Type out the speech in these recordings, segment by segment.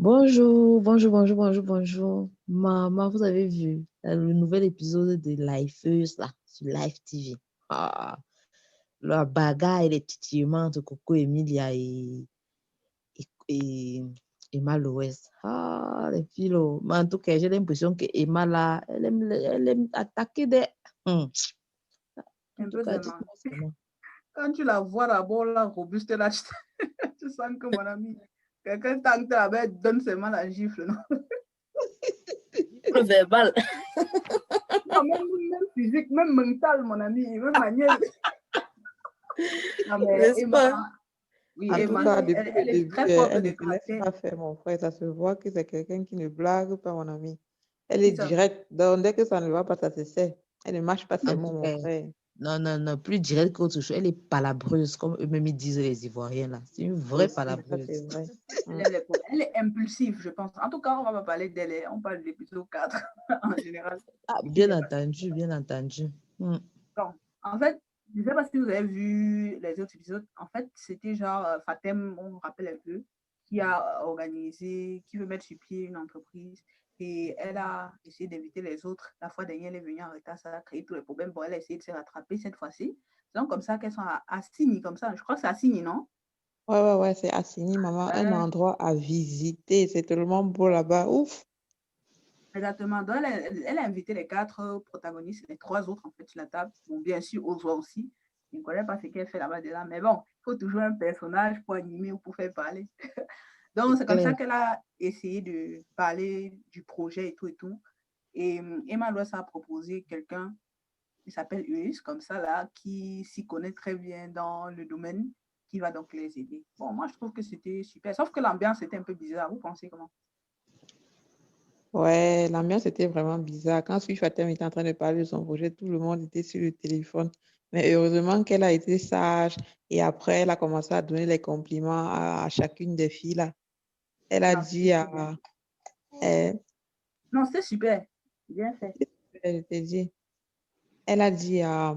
Bonjour, bonjour, bonjour, bonjour, bonjour. Maman, vous avez vu le nouvel épisode de Lifeuse là, sur Live TV. Ah, la bagarre et les titillements entre Coco Emilia et Emma Loès. Ah, les filos. Mais en tout cas, j'ai l'impression que Emma là, elle aime attaquer des. En Un tout peu cas, seulement. dites-moi seulement. Quand tu la vois d'abord, la robuste, là, tu sens que mon ami, quelqu'un tente là, donne seulement la gifle, non? Le verbal. Non, même physique, même mental, mon ami, même manière. Non, mais N'est-ce Emma, pas? oui, En tout Emma, cas, depuis le elle est début, très forte elle de ne se laisse caractère. pas faire, mon frère. Ça se voit que c'est quelqu'un qui ne blague pas, mon ami. Elle est C'est ça. directe. Donc, dès que ça ne va pas, ça se sait. Elle ne mâche pas ses En mots, tout mon cas, frère. non, non, non, plus direct qu'autre chose. Elle est palabreuse, comme eux-mêmes ils disent les Ivoiriens là. C'est une vraie Aussi, ça c'est palabreuse. vrai. Elle est impulsive, je pense. En tout cas, on va pas parler d'elle, on parle de l'épisode 4 en général. Ah, bien entendu, bien entendu. Bon, en fait, je ne sais pas si vous avez vu les autres épisodes. En fait, c'était genre Fatem, on me rappelle un peu, qui a organisé, qui veut mettre sur pied une entreprise. Et elle a essayé d'inviter les autres. La fois dernière, elle est venue en retard, ça a créé tous les problèmes. Bon, elle a essayé de se rattraper cette fois-ci. C'est donc comme ça qu'elles sont à Signy, comme ça. Je crois que c'est à Signy, non? Ouais, c'est Assini, maman. Un endroit à visiter. C'est tellement beau là-bas. Ouf. Exactement. Donc, elle a invité les 4 protagonistes, les 3 autres, en fait, sur la table. Bon, bien sûr, Ozwa aussi. Je ne connais pas ce qu'elle fait là-bas de là. Mais bon, il faut toujours un personnage pour animer ou pour faire parler. Donc, c'est comme ça qu'elle a essayé de parler du projet et tout et tout. Et Emma Lois a proposé quelqu'un qui s'appelle Ulysse, comme ça, là, qui s'y connaît très bien dans le domaine, qui va donc les aider. Bon, moi, je trouve que c'était super. Sauf que l'ambiance était un peu bizarre. Vous pensez comment? Ouais, l'ambiance était vraiment bizarre. Quand Sui Fatem était en train de parler de son projet, tout le monde était sur le téléphone. Mais heureusement qu'elle a été sage et après, elle a commencé à donner les compliments à chacune des filles là. Elle a Non, dit à... non, c'est super. Bien fait. Elle te dit. Elle a dit à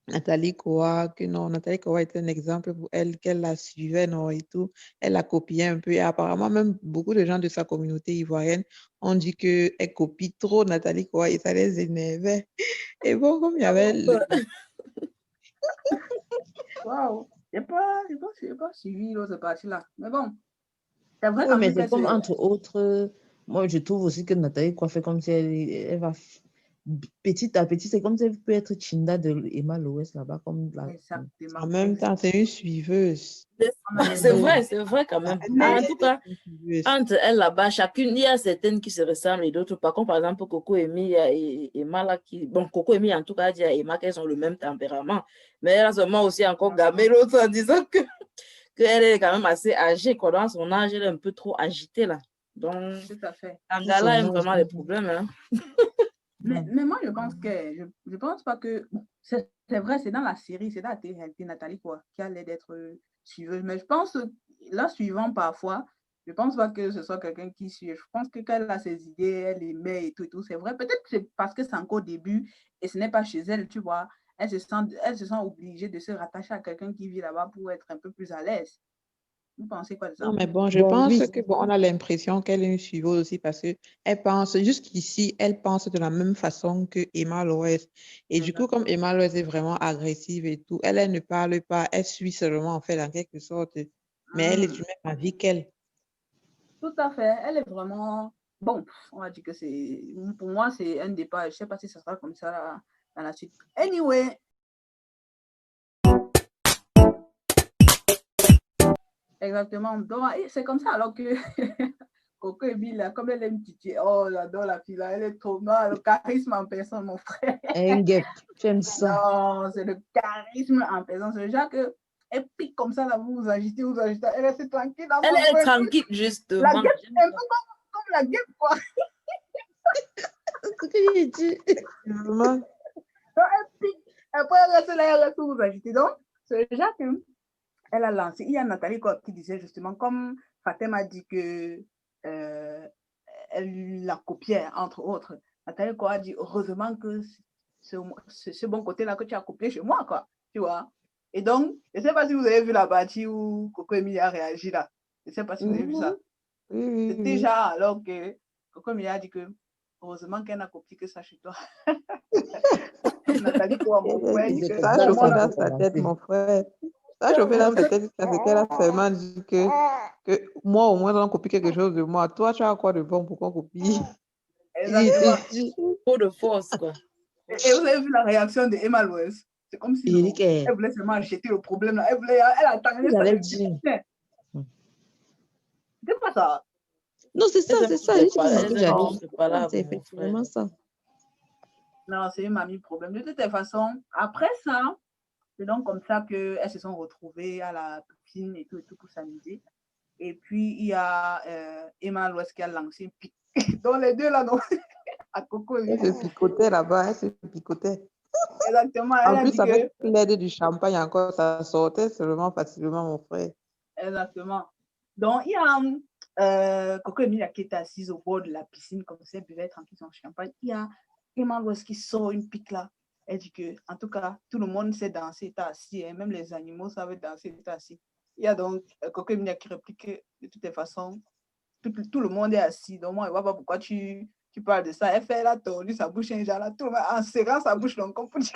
Nathalie Koa que non, Nathalie Koa était un exemple pour elle, qu'elle la suivait, non, et tout. Elle la copiait un peu. Et apparemment, même beaucoup de gens de sa communauté ivoirienne ont dit qu'elle copie trop Nathalie Koa et ça les énervait. Et bon, comme il y avait... Waouh! Je n'ai pas suivi l'autre partie-là. Mais bon, c'est vrai Oui, quand mais même c'est qu'elle comme se... entre autres, moi je trouve aussi que Nathalie quoi fait comme si elle va petit à petit, c'est comme si elle peut être Chinda de Emma Loès là-bas, comme la. Exactement. En même temps, c'est une suiveuse. C'est vrai quand même. Elle En est tout cas, une suiveuse. entre elles là-bas, chacune, il y a certaines qui se ressemblent et d'autres pas. Comme par exemple, Coco Emi et Emma là qui. Bon, Coco Emi en tout cas dit à Emma qu'elles ont le même tempérament. Mais elle a seulement aussi encore gamé l'autre en disant qu'elle est quand même assez âgée, quoi. Dans son âge, elle est un peu trop agitée là. Donc, Tout à fait. Angala aime vraiment les problèmes. Hein. Mais moi, je pense que... Je pense pas que... Bon, c'est vrai, c'est dans la série, c'est dans la télé-réalité Nathalie quoi, qui a l'air d'être suiveuse. Mais je pense, là, suivant parfois, je pense pas que ce soit quelqu'un qui suit. Je pense que quand elle a ses idées, elle les met et tout, c'est vrai. Peut-être que c'est parce que c'est encore au début et ce n'est pas chez elle, tu vois. Elle se sent obligée de se rattacher à quelqu'un qui vit là-bas pour être un peu plus à l'aise. Vous pensez quoi de ça? Non, mais bon, je Bon, pense oui. que bon, on a l'impression qu'elle est une suiveuse aussi parce que elle pense, jusqu'ici, elle pense de la même façon que Emma Loès. Et du coup, comme Emma Loès est vraiment agressive et tout, elle ne parle pas, elle suit seulement, en fait, en quelque sorte. Mais elle est du même avis qu'elle. Tout à fait. Elle est vraiment... Bon, on va dire que c'est... Pour moi, c'est un départ. Je ne sais pas si ça sera comme ça dans la suite. Anyway. Exactement. Donc, c'est comme ça. Alors que Coco et Bill, là, comme elle aime Titi, oh, j'adore la fille là. Elle est trop mal. Le charisme en personne, mon frère. Engep, tu aimes ça? Non, c'est le charisme en personne. C'est déjà que elle pique comme ça, là, vous agitez, elle reste tranquille. Elle est tranquille, justement. La guêpe, un peu comme la guêpe, quoi. Ce que j'ai dit. Donc, elle pique. Après, elle reste là, elle reste vous agiter. Donc, c'est déjà qu'elle a lancé. Il y a Nathalie qui disait justement, comme Fatem a dit que elle la copiait, entre autres. Nathalie a dit, heureusement que ce bon côté-là que tu as copié chez moi, quoi. Tu vois. Et donc, je ne sais pas si vous avez vu la partie où Coco Emilia a réagi là. Je ne sais pas si vous avez vu ça. Oui, oui, C'est oui. déjà alors que, comme il a dit que, heureusement qu'elle n'a copié que ça chez toi. Nathalie, quoi, mon Elle a frère, dit, dit C'est que comme ça a ça que chauffé ça vraiment, peut dans sa tête, commencer. mon frère. Ça a chauffé dans sa tête jusqu'à ce qu'elle a seulement dit que moi, au moins, on copie quelque chose de moi. Toi, tu as quoi de bon pour qu'on copie? exactement. Trop de force, quoi. Et vous avez vu la réaction de Emma Loès? C'est comme si Il non, dit que elle voulait seulement acheter le problème. Là. Elle attendait ça. j'allais dire. C'est pas ça. Non, c'est ça, c'est ça. Il dit Elle que est j'allais juste dire. pas là, C'est mon frère. effectivement ça. Non, c'est une mamie problème. De toute façon, après ça, c'est donc comme ça qu'elles se sont retrouvées à la piscine et tout pour s'amuser. Et puis, il y a Emma Loès qui a lancé une pique. Donc, les deux là, non, à Coco et Elle se picotait là-bas, elle se picotait. exactement. Elle En a dit plus, avec que. l'aide du champagne encore, ça sortait seulement facilement, mon frère. Exactement. Donc, il y a Coco Emilia qui était assise au bord de la piscine, comme ça, elle buvait tranquille son champagne. Il y a Emma Loès qui sort une pique là. Elle dit que, en tout cas, tout le monde sait danser, est assis, hein, même les animaux savent danser, est assis. Il y a donc Coco Emilia qui réplique que, de toutes les façons, tout le monde est assis. Donc, moi, je ne vois pas pourquoi tu parles de ça. Elle fait, elle a tordu sa bouche, un genre là, tout le monde, en serrant sa bouche, donc, comme pour dire.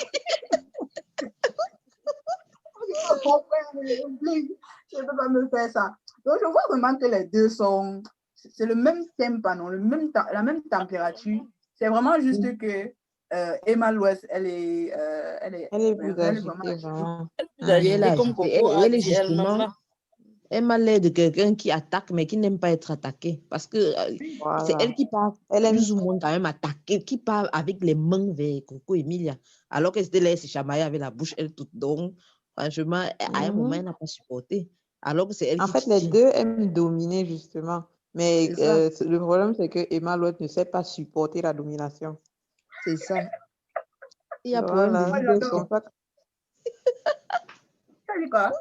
Mon frère, je ne peux pas me faire ça. Donc, je vois vraiment que les deux sont. C'est le même tempo, non, la même température. C'est vraiment juste que Emma Loès, elle est plus vraiment agitée, agitée. vraiment. Plus agitée, comme agitée. Coco a Elle est dit elle-même justement, là. elle m'a l'air de quelqu'un qui attaque, mais qui n'aime pas être attaqué. Parce que c'est Voilà. elle qui part Elle aime plus ou moins quand même attaquer, qui part avec les mains vers Coco Emilia. Alors qu'elle s'était laissée chamailler avec la bouche, elle toute. Donc, franchement, à un moment, elle n'a pas supporté. Alors que c'est elle En qui fait, les titille. deux aiment dominer, justement. Mais C'est ça. le problème, c'est que Emma Loët ne sait pas supporter la domination. C'est ça. Il y a problème de Voilà. Moi, leadership. j'adore. Son pas- Ça dit quoi?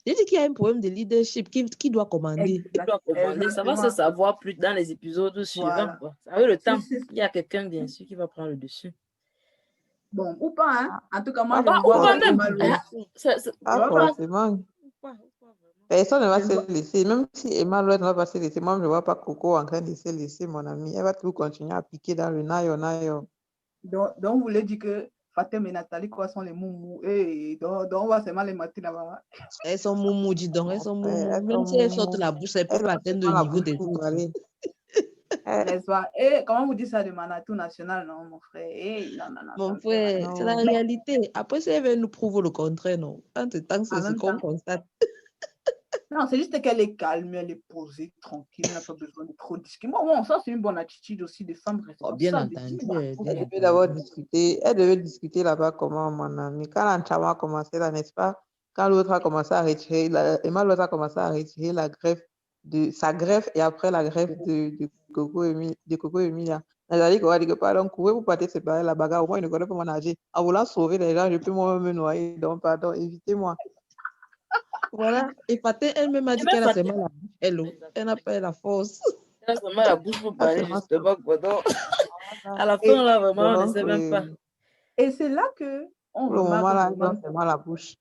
J'ai dit qu'il y a un problème de leadership. Qui doit commander? Qui doit commander, ça va se Exactement. savoir plus dans les épisodes suivants. Voilà. Quoi. Avec le temps, C'est- il y a quelqu'un, bien sûr, qui va prendre le dessus. Bon, ou pas, hein. En tout cas, moi, Pas je ne Ou vois pas pas même. Emma Loès. pas Je vois pas. forcément. Ou pas vraiment. Personne ne va Je ne vois- se laisser. Même si Emma Loët ne va pas se laisser, moi, je ne vois pas Coco en train de se laisser, mon ami. Elle va toujours continuer à piquer dans le nayo, nayo. Donc, vous voulez dire que Fatem et Nathalie, quoi, sont les moumous. Et donc, on va seulement les mater là-bas. Elles sont moumou, dis donc. Elles sont Ouais, moumou. elles Même sont si elles sortent moumou. la bouche, elles ne peuvent Elles pas ont atteindre seulement le la niveau bouche des pour autres. parler. N'est-ce pas? Et comment vous dites ça de Manatou national, non, mon frère? Non, non, non, Mon ça me fait mal. frère, c'est la Non. réalité. Après, si elle veut nous prouver le contraire, non. Entre-temps, c'est En ce même qu'on temps, constate. non, c'est juste qu'elle est calme, elle est posée, tranquille, elle n'a pas besoin de trop discuter. Bon, ça, c'est une bonne attitude aussi des femmes Oh, bien responsables. entendu, Elle bien devait d'abord entendu. discuter. Elle devait discuter là-bas comment, mon ami. Quand l'enchaînement a commencé là, n'est-ce pas? Quand l'autre a commencé à retirer, Emma l'autre a commencé à retirer la greffe de sa greffe et après la greffe de Coco Emilia. Nathalie a dit que pardon, pouvez-vous partir séparer la bagarre? Au moins, il ne connaît pas mon nager. En voulant sauver les gens, je peux moi-même me noyer. Donc, pardon, évitez-moi. Voilà. Et Faté, elle-même a dit qu'elle a seulement la bouche. Elle n'a pas la force. Elle a vraiment la bouche pour Ah, parler, c'est moi. justement. Quoi. Donc, à la Et, fin, là, vraiment, on ne Donc, sait même pas. et c'est là qu'on pour le remarque moment, là, elle vraiment. a seulement la bouche.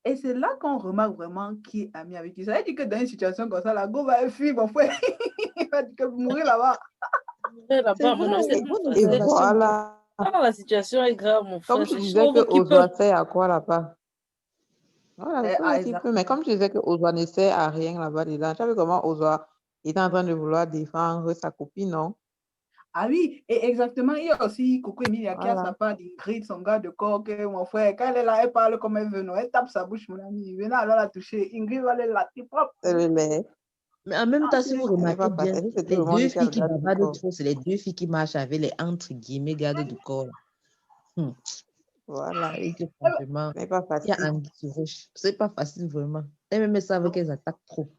Et c'est là qu'on remarque vraiment qui est ami avec qui. Ça veut dire que dans une situation comme ça, la go va fuir, mon frère. Il va dire que mourir là-bas. C'est C'est mais non, vrai. c'est Bonne pas Et facile. observation. voilà. Quand la situation est grave, mon Comme frère, tu c'est disais que sauve qui peut. Ozwa sert à quoi là-bas? Voilà, c'est sauve qui peut. Mais Exactement. comme tu disais que Ozwa ne sert à rien là-bas dedans, tu as vu comment Ozwa était en train de vouloir défendre sa copine, non? Ah oui, et exactement, il y a aussi Coco Emilia qui a sa Voilà. part d'Ingrid, son gars de corps, que mon frère, quand elle est là, elle parle comme elle veut, non, elle tape sa bouche, mon ami. Venez alors la toucher. Ingrid va aller la propre. C'est le lait. Mais en même temps, si vous Elle n'est remarquez pas bien, facile. C'est tout les le monde deux qui a filles le qui garde du bavardent corps. trop, c'est les deux filles qui marchent avec les entre guillemets gardes du corps. Voilà. Et que franchement, Ce n'est pas il y a facile. anguille sous roche. C'est pas facile vraiment. Elles-mêmes savent qu'elles attaquent trop.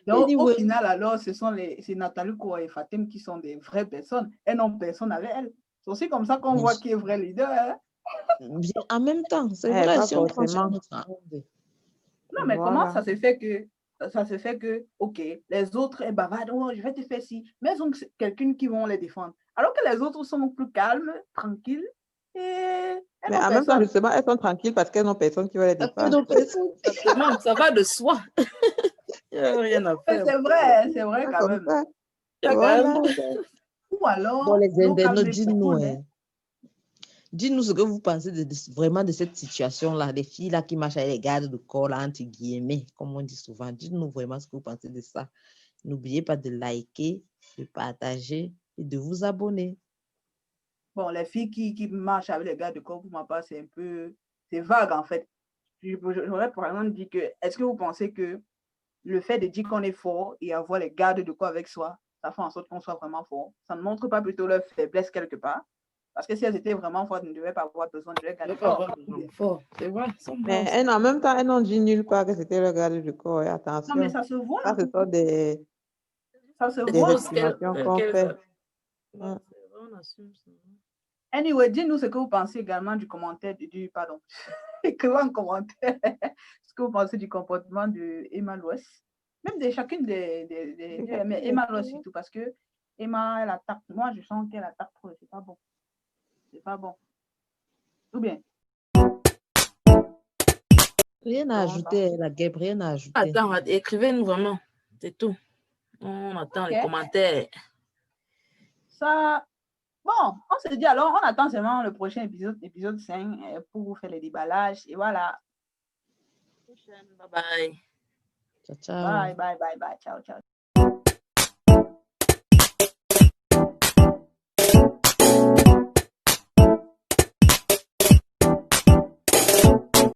Donc, au Anyway, final, alors, c'est Nathalie Koua et Fatim qui sont des vraies personnes. Elles n'ont personne avec elles. C'est aussi comme ça qu'on voit qui est vrai leader. Hein? bien, en même temps, c'est Eh, vrai, pas si on prend sur forcément. notre angle. Non, mais comment Voilà. ça se fait que, ok, les autres, elles bavardent, oh, je vais te faire ci, mais elles ont quelqu'un qui vont les défendre. Alors que les autres sont plus calmes, tranquilles, et elles Mais n'ont en même temps, personne. justement, elles sont tranquilles parce qu'elles n'ont personne qui va les Après, défendre. nos personnes. Exactement, ça va de soi. Il n'y a rien à Mais faire. c'est vrai Pas quand comme même. ça. Il y a quand Voilà. même- Ou Bon, alors, les l'eau calme internautes, les dites-nous, personnes, hein. hein. Dites-nous ce que vous pensez vraiment de cette situation-là, des filles là qui marchent avec les gardes de corps, là, entre guillemets, comme on dit souvent. Dites-nous vraiment ce que vous pensez de ça. N'oubliez pas de liker, de partager et de vous abonner. Bon, les filles qui marchent avec les gars de corps, pour ma part, c'est un peu... C'est vague, en fait. J'aurais par exemple dit que... Est-ce que vous pensez que le fait de dire qu'on est fort et avoir les gardes de corps avec soi, ça fait en sorte qu'on soit vraiment fort? Ça ne montre pas plutôt leur faiblesse quelque part? Parce que si elles étaient vraiment fortes, elles ne devaient pas avoir besoin de leurs Il gardes ne de faut pas corps. avoir besoin de fort. C'est vrai. Mais en même temps, elles n'ont dit nulle part que c'était le garde du corps. Et Non, mais attention, ça se voit. ça, ce sont des Ça se Des voit. choses estimations qu'on qu'elle fait. fait. Ouais, c'est vrai, on assume ça. Anyway, dites-nous ce que vous pensez également du commentaire, pardon, écrivez en commentaire ce que vous pensez du comportement de Emma Lois. Même de chacune mais Emma Lois surtout, parce que Emma, elle attaque. Moi, je sens qu'elle attaque trop. C'est pas bon. C'est pas bon. Ou bien? Rien à ajouter, la guêpe, rien à ajouter. Attends, écrivez-nous vraiment. C'est tout. On attend les commentaires. Ça, bon, on se dit alors, on attend seulement le prochain épisode 5, pour vous faire les déballages. Et voilà. Bye bye. Ciao, ciao. Bye, bye, bye, bye. Ciao, ciao.